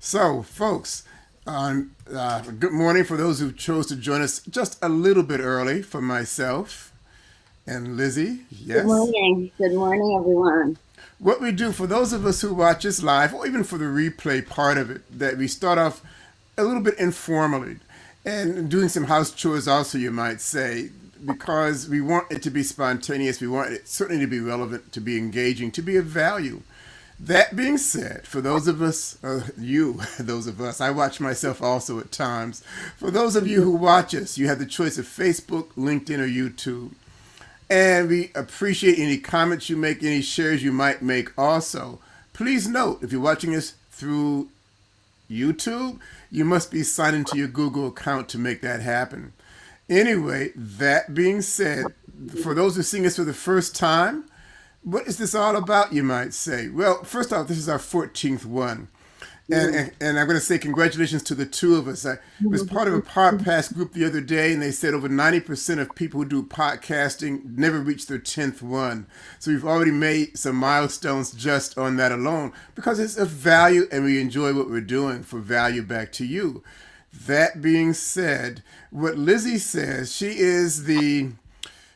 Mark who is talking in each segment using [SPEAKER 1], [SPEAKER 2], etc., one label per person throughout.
[SPEAKER 1] So, folks, good morning for those who chose to join us just a little bit early. For myself and Lizzy,
[SPEAKER 2] Good
[SPEAKER 1] yes.
[SPEAKER 2] morning. Good morning, everyone.
[SPEAKER 1] What we do for those of us who watch us live, or even for the replay part of it, that we start off a little bit informally and doing some house chores, also, you might say, because we want it to be spontaneous. We want it certainly to be relevant, to be engaging, to be of value. That being said, for those of us, those of us, I watch myself also at times. For those of you who watch us, you have the choice of Facebook, LinkedIn, or YouTube. And we appreciate any comments you make, any shares you might make also. Please note, if you're watching us through YouTube, you must be signed into your Google account to make that happen. Anyway, that being said, for those who are seeing us for the first time, what is this all about, you might say? Well, first off, this is our 14th one. And I'm going to say congratulations to the two of us. I was part of a podcast group the other day, and they said over 90% of people who do podcasting never reach their 10th one. So we've already made some milestones just on that alone because it's of value and we enjoy what we're doing for value back to you. That being said, what Lizzy says, she is the,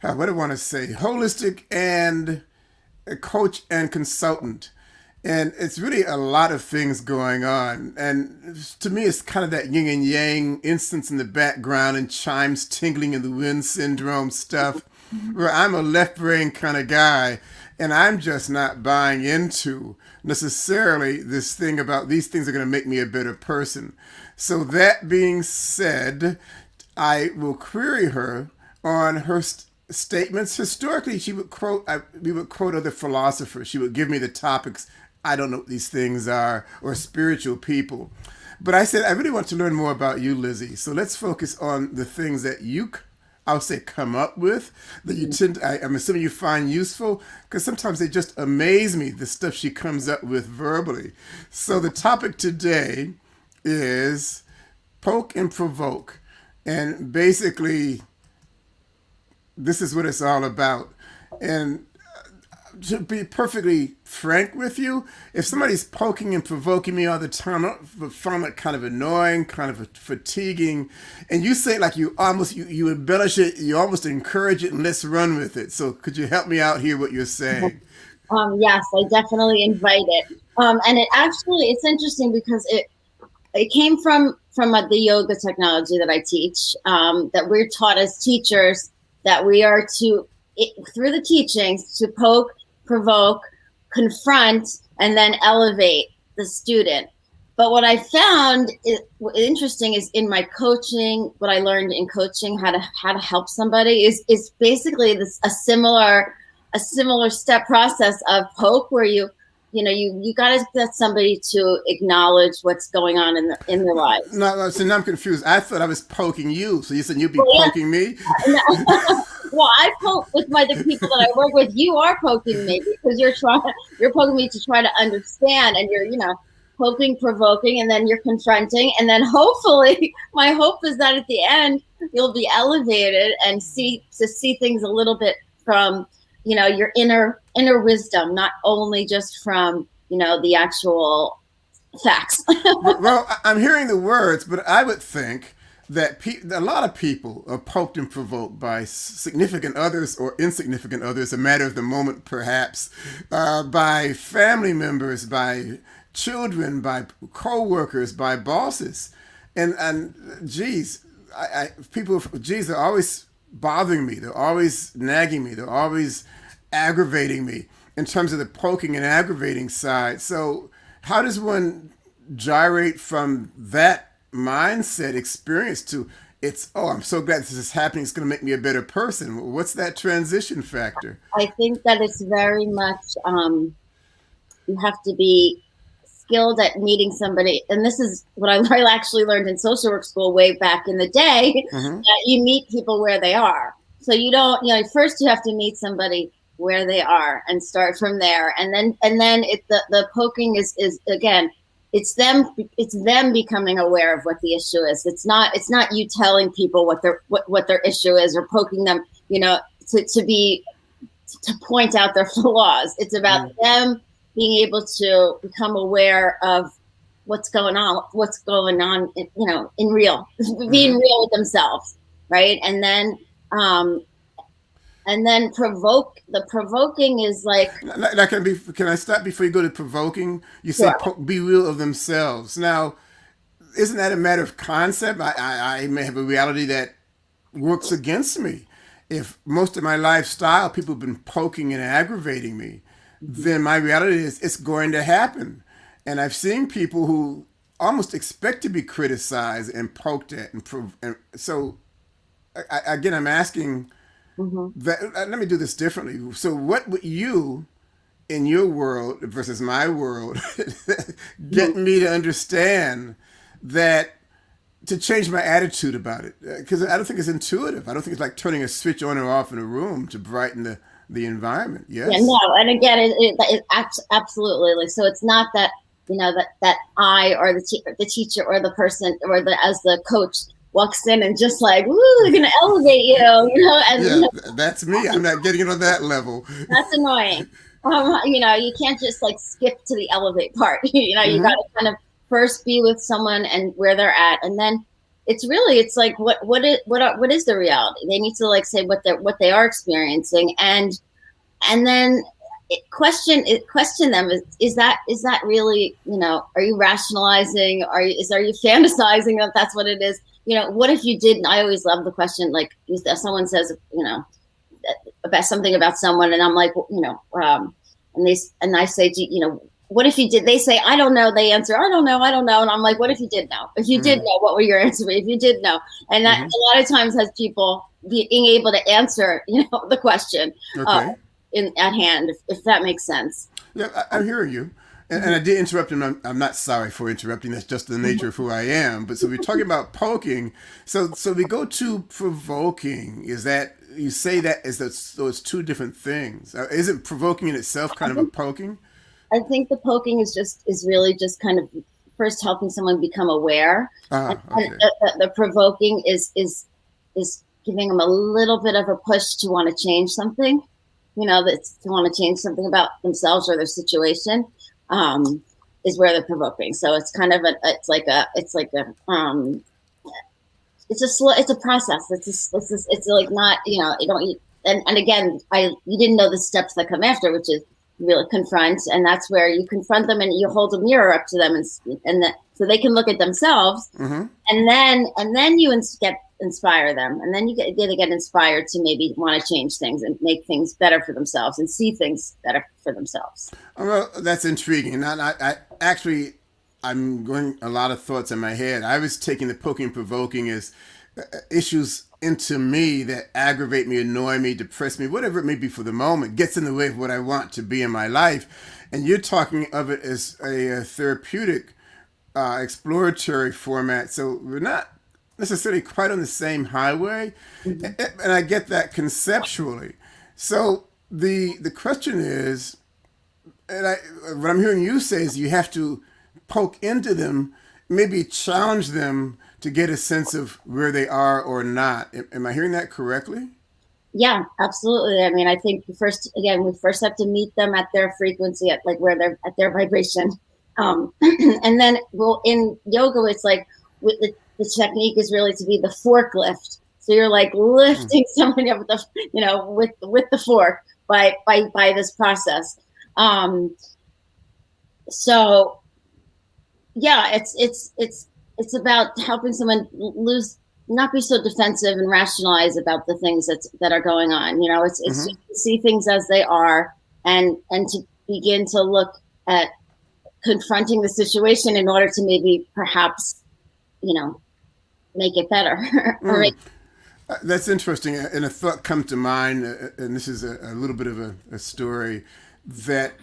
[SPEAKER 1] what do I want to say, holistic and a coach and consultant. And it's really a lot of things going on. And to me, it's kind of that yin and yang instance in the background and chimes tingling in the wind syndrome stuff, where I'm a left brain kind of guy. And I'm just not buying into necessarily this thing about these things are going to make me a better person. So, that being said, I will query her on her statements. Historically, we would quote other philosophers. She would give me the topics. I don't know what these things are, or spiritual people. But I said, I really want to learn more about you, Lizzy. So let's focus on the things that I'll say, come up with, that I'm assuming you find useful, because sometimes they just amaze me, the stuff she comes up with verbally. So the topic today is poke and provoke. And basically, this is what it's all about. And to be perfectly frank with you, if somebody's poking and provoking me all the time, I find it kind of annoying, kind of fatiguing. And you say it like you embellish it, you almost encourage it, and let's run with it. So could you help me out here? What you're saying?
[SPEAKER 2] Yes, I definitely invite it. And it's interesting because it came from the yoga technology that I teach. That we're taught as teachers that we are through the teachings to poke, provoke, confront, and then elevate the student. But what I found interesting is in my coaching, what I learned in coaching, how to help somebody is basically a similar step process of poke, where you got to get somebody to acknowledge what's going on in their lives.
[SPEAKER 1] No, so now I'm confused. I thought I was poking you. So you said you'd be
[SPEAKER 2] Well,
[SPEAKER 1] poking me?
[SPEAKER 2] yeah. Well, I poke with the people that I work with. You are poking me because you're poking me to try to understand, and you're poking, provoking, and then you're confronting, and then hopefully, my hope is that at the end you'll be elevated and see things a little bit from your inner wisdom, not only just from the actual facts.
[SPEAKER 1] Well, I'm hearing the words, but I would think that a lot of people are poked and provoked by significant others or insignificant others, a matter of the moment perhaps, by family members, by children, by co-workers, by bosses. And geez, they're always bothering me. They're always nagging me. They're always aggravating me in terms of the poking and aggravating side. So how does one gyrate from that mindset experience to I'm so glad this is happening, it's going to make me a better person? What's that transition factor?
[SPEAKER 2] I think that it's very much you have to be skilled at meeting somebody, and this is what I actually learned in social work school way back in the day.
[SPEAKER 1] Mm-hmm.
[SPEAKER 2] That you meet people where they are. So you don't, first you have to meet somebody where they are and start from there, and then the poking is again, it's them becoming aware of what the issue is. It's not you telling people what their issue is or poking them, to point out their flaws. It's about them being able to become aware of what's going on, in real, being
[SPEAKER 1] Mm-hmm.
[SPEAKER 2] real with themselves, right? Um, and then the provoking is like,
[SPEAKER 1] Now, can I stop before you go to provoking? You say
[SPEAKER 2] sure,
[SPEAKER 1] be real of themselves. Now, isn't that a matter of concept? I may have a reality that works against me. If most of my lifestyle people have been poking and aggravating me, then my reality is it's going to happen. And I've seen people who almost expect to be criticized and poked at, and so again, I'm asking
[SPEAKER 2] mhm.
[SPEAKER 1] that. Let me do this differently. So, what would you in your world versus my world
[SPEAKER 2] Mhm.
[SPEAKER 1] get me to understand that to change my attitude about it? Because I don't think it's intuitive. I don't think it's like turning a switch on or off in a room to brighten the environment.
[SPEAKER 2] Yeah, no,
[SPEAKER 1] Yes.
[SPEAKER 2] and again, absolutely, like, so it's not that, that I, or the teacher, or the person, or as the coach walks in and just like, woo, they're gonna elevate you, and
[SPEAKER 1] Yeah, that's me. I'm not getting it on that level.
[SPEAKER 2] that's annoying. You can't just like skip to the elevate part. You got
[SPEAKER 1] Mm-hmm.
[SPEAKER 2] to kind of first be with someone and where they're at, and then it's like, what is the reality? They need to like say what they are experiencing, and then question them, is that really, are you rationalizing, are you fantasizing that that's what it is? What if you didn't? I always love the question, like, if someone says, about something about someone, and I'm like, and I say, what if you did? They say, I don't know. They answer, I don't know. And I'm like, what if you did know? If you did
[SPEAKER 1] Mm-hmm.
[SPEAKER 2] know, what would your answer be? If you did know? And that
[SPEAKER 1] Mm-hmm.
[SPEAKER 2] a lot of times has people being able to answer, the question, uh,
[SPEAKER 1] Okay.
[SPEAKER 2] at hand, if that makes sense.
[SPEAKER 1] Yeah, I'm hearing you. And
[SPEAKER 2] Mhm,
[SPEAKER 1] I did interrupt him. I'm not sorry for interrupting. That's just the nature of who I am. But so we're talking about poking. So we go to provoking. Is that you say that is that so it's two different things? Isn't provoking in itself kind of a
[SPEAKER 2] mhm.
[SPEAKER 1] poking?
[SPEAKER 2] I think the poking is really just kind of first helping someone become aware, and,
[SPEAKER 1] Ah,
[SPEAKER 2] and
[SPEAKER 1] okay.
[SPEAKER 2] the provoking is giving them a little bit of a push to want to change something, that's to want to change something about themselves or their situation. Um, is where they're provoking. So it's kind of it's a process. It's like, not, you don't, and again, you didn't know the steps that come after, which is really confront, and that's where you confront them and you hold a mirror up to them, so they can look at themselves,
[SPEAKER 1] Mm-hmm.
[SPEAKER 2] and then you get inspire them, and then they get inspired to maybe want to change things and make things better for themselves and see things better for themselves.
[SPEAKER 1] Well, that's intriguing. And I actually, I'm going a lot of thoughts in my head. I was taking the poking and provoking as issues into me that aggravate me, annoy me, depress me, whatever it may be for the moment, gets in the way of what I want to be in my life. And you're talking of it as a therapeutic, exploratory format. So we're not necessarily quite on the same highway.
[SPEAKER 2] Mm-hmm.
[SPEAKER 1] And I get that conceptually. So the question is, and what I'm hearing you say is you have to poke into them, maybe challenge them to get a sense of where they are or not. Am I hearing that correctly?
[SPEAKER 2] Yeah, absolutely. I mean, I think we first have to meet them at their frequency, at like where they're at their vibration. And then, well, in yoga, it's like, the technique is really to be the forklift. So you're like
[SPEAKER 1] Mm.
[SPEAKER 2] lifting somebody up with with the fork by this process. Um, so yeah, it's about helping someone not be so defensive and rationalize about the things that are going on. It's
[SPEAKER 1] Mm-hmm.
[SPEAKER 2] just to see things as they are, and to begin to look at confronting the situation in order to maybe perhaps, you know make it better. Or
[SPEAKER 1] Mm. That's interesting. And a thought comes to mind, and this is a little bit of a story that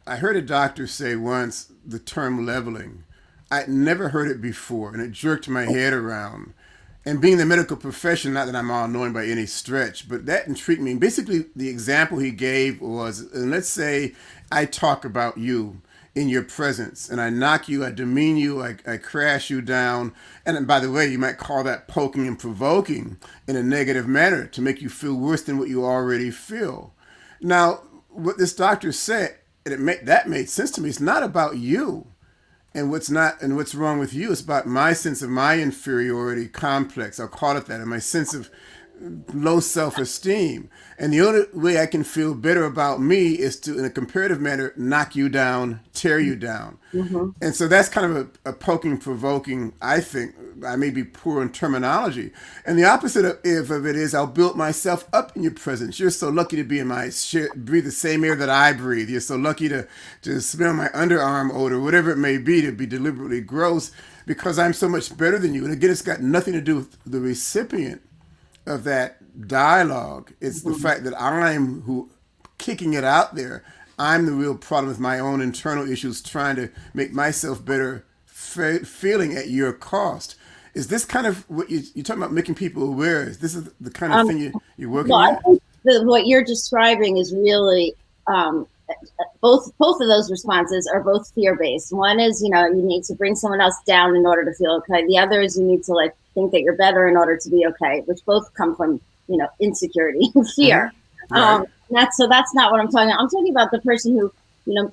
[SPEAKER 1] I heard a doctor say once the term leveling. I'd never heard it before, and it jerked my head around. And being in the medical profession, not that I'm all knowing by any stretch, but that intrigued me. Basically, the example he gave was, and let's say I talk about you in your presence, and I knock you, I demean you, I crash you down. And by the way, you might call that poking and provoking in a negative manner to make you feel worse than what you already feel. Now, what this doctor said, that made sense to me. It's not about you. and what's wrong with you is about my sense of my inferiority complex, I'll call it that, and my sense of low self-esteem. And the only way I can feel better about me is to, in a comparative manner, knock you down, tear you down.
[SPEAKER 2] Mm-hmm.
[SPEAKER 1] And so that's kind of a poking, provoking, I think. I may be poor in terminology. And the opposite of it is I'll build myself up in your presence. You're so lucky to be in my breathe the same air that I breathe. You're so lucky to smell my underarm odor, whatever it may be, to be deliberately gross, because I'm so much better than you. And again, it's got nothing to do with the recipient of that dialogue. It's the fact that I'm who kicking it out there. I'm the real problem with my own internal issues, trying to make myself better, feeling at your cost. Is this kind of what you're talking about, making people aware? Is this the kind of thing you're working
[SPEAKER 2] I
[SPEAKER 1] at?
[SPEAKER 2] think what you're describing is really both of those responses are both fear-based. One is, you need to bring someone else down in order to feel okay. The other is you need to think that you're better in order to be okay, which both come from, insecurity and fear.
[SPEAKER 1] Right.
[SPEAKER 2] That's not what I'm talking about. I'm talking about the person who,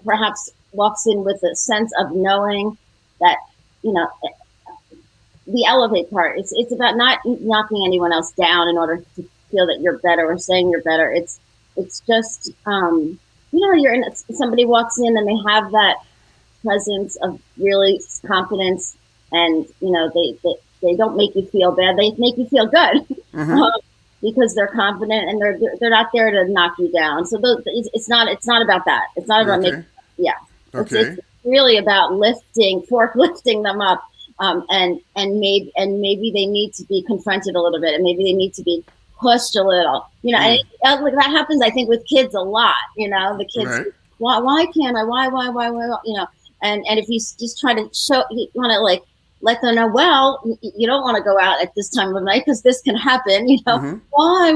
[SPEAKER 2] perhaps walks in with a sense of knowing that, the elevate part. It's about not knocking anyone else down in order to feel that you're better or saying you're better. It's just, you're in, somebody walks in and they have that presence of really confidence, and they don't make you feel bad. They make you feel good.
[SPEAKER 1] Mm-hmm.
[SPEAKER 2] Because they're confident and they're not there to knock you down. So it's not about that. It's not about
[SPEAKER 1] Okay. Okay.
[SPEAKER 2] It's really about lifting them up. And maybe they need to be confronted a little bit, and maybe they need to be pushed a little. And that happens, I think, with kids a lot. The kids,
[SPEAKER 1] Right.
[SPEAKER 2] why can't I? Why? And if you just try to you want to let them know, well, you don't want to go out at this time of night because this can happen.
[SPEAKER 1] Mm-hmm.
[SPEAKER 2] Why?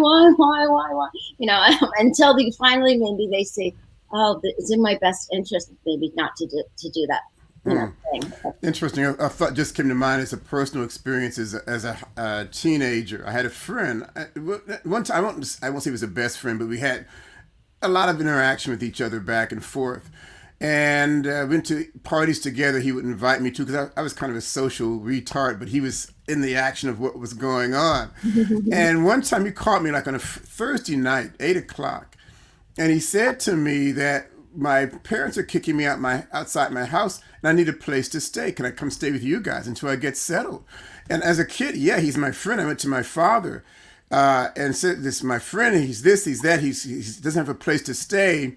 [SPEAKER 2] Until they finally maybe they say, oh, it's in my best interest maybe not to do that. Thing.
[SPEAKER 1] Interesting. A thought just came to mind as a personal experience as a teenager. I had a friend. One time, I won't say he was a best friend, but we had a lot of interaction with each other back and forth. And went to parties together. He would invite me to, because I was kind of a social retard, but he was in the action of what was going on. And one time he called me on a Thursday night, 8:00, and he said to me that my parents are kicking me outside my house, and I need a place to stay. Can I come stay with you guys until I get settled? And as a kid, yeah, he's my friend. I went to my father and said, "This is my friend. He's this, he's that. He doesn't have a place to stay."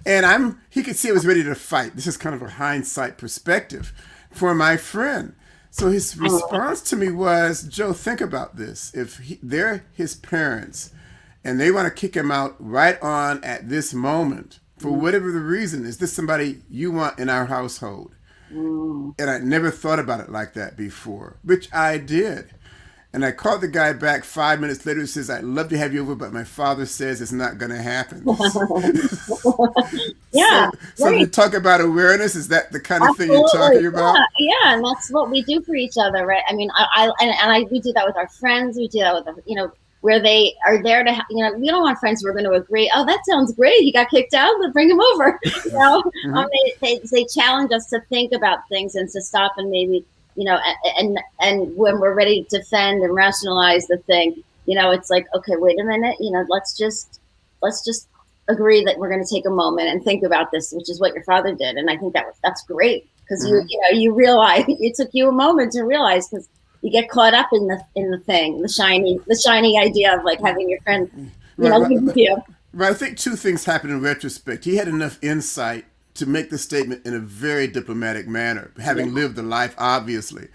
[SPEAKER 1] And he could see I was ready to fight. This is kind of a hindsight perspective for my friend. So his response to me was, Joe, think about this. If they're his parents and they want to kick him out right on at this moment, for whatever the reason, is this somebody you want in our household? And I never thought about it like that before, which I did. And I called the guy back 5 minutes later. He says, "I'd love to have you over, but my father says it's not going to happen."
[SPEAKER 2] Yeah.
[SPEAKER 1] So you talk about awareness. Is that the kind of thing you're talking about?
[SPEAKER 2] Yeah, and that's what we do for each other, right? I mean, we do that with our friends. We do that with where they are there to, we don't want friends who are going to agree. Oh, that sounds great. He got kicked out. Let's bring him over.
[SPEAKER 1] Mm-hmm.
[SPEAKER 2] They challenge us to think about things and to stop and maybe. And when we're ready to defend and rationalize the thing, it's like, okay, wait a minute, let's just agree that we're going to take a moment and think about this, which is what your father did. And I think that's great, because you realize it took you a moment to realize, because you get caught up in the thing, the shiny idea of having your friend, with you.
[SPEAKER 1] Right. I think two things happened in retrospect. He had enough insight to make the statement in a very diplomatic manner, having lived the life, obviously.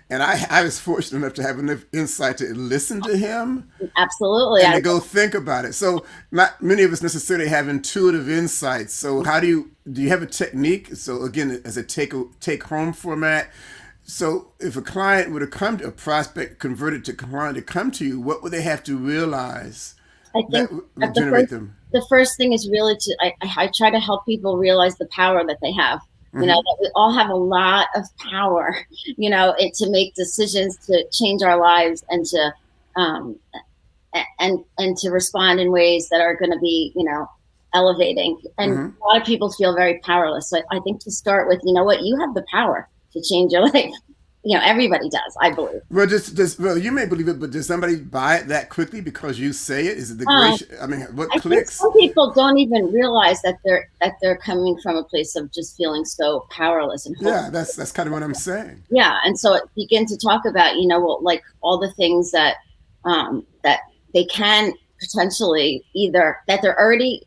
[SPEAKER 1] And I was fortunate enough to have enough insight to listen to him.
[SPEAKER 2] Absolutely.
[SPEAKER 1] And to go think about it. So not many of us necessarily have intuitive insights. So how do you have a technique? So again, as a take home format. So if a client were to come to a prospect converted to client to come to you, what would they have to realize
[SPEAKER 2] I think
[SPEAKER 1] that would generate them?
[SPEAKER 2] The first thing is really I try to help people realize the power that they have. That we all have a lot of power, to make decisions, to change our lives, and to and to respond in ways that are going to be, elevating. And a lot of people feel very powerless. So I think to start with, you have the power. to change your life. Everybody does, I believe.
[SPEAKER 1] Well, well, you may believe it, but does somebody buy it that quickly because you say it? Is it the
[SPEAKER 2] Um,
[SPEAKER 1] grace? I mean, what
[SPEAKER 2] I think
[SPEAKER 1] clicks?
[SPEAKER 2] some people don't even realize that they're coming from a place of just feeling so powerless and
[SPEAKER 1] Yeah,
[SPEAKER 2] hopeless.
[SPEAKER 1] that's kind of what I'm saying.
[SPEAKER 2] Yeah, and so it begin to talk about, well, like all the things that they can potentially, either that they're already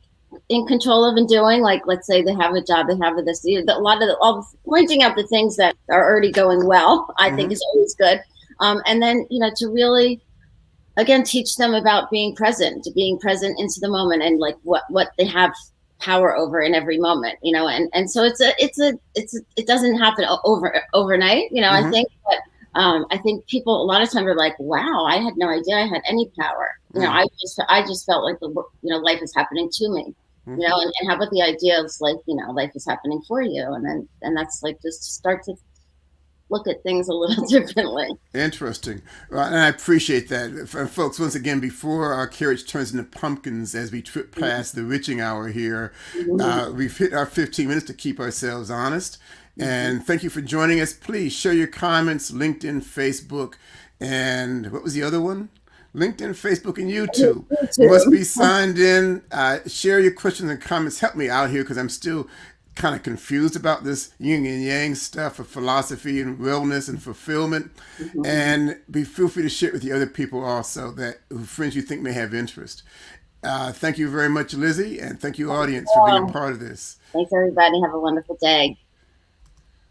[SPEAKER 2] in control of and doing, like let's say they have a job, they have this, a lot of all pointing out the things that are already going well, I think is always good. And then to really again teach them about being present, to being present into the moment, and like what they have power over in every moment, and so it doesn't happen overnight, I
[SPEAKER 1] Mm-hmm.
[SPEAKER 2] think, but I think people a lot of times are like, wow, I had no idea I had any power. I just felt like life is happening to me, and how about the idea of like, life is happening for you, and that's like just start to look at things a little differently.
[SPEAKER 1] Interesting. And I appreciate that. Folks, once again, before our carriage turns into pumpkins as we trip past the witching hour here, we've hit our 15 minutes to keep ourselves honest. And thank you for joining us. Please share your comments, LinkedIn, Facebook, and what was the other one? LinkedIn, Facebook, and YouTube. Must be signed in. Share your questions and comments. Help me out here because I'm still kind of confused about this yin and yang stuff of philosophy and wellness and fulfillment. And feel free to share it with the other people also, that friends you think may have interest. Thank you very much, Lizzy, and thank you, audience, for being a part of this.
[SPEAKER 2] Thanks, everybody. Have a wonderful day.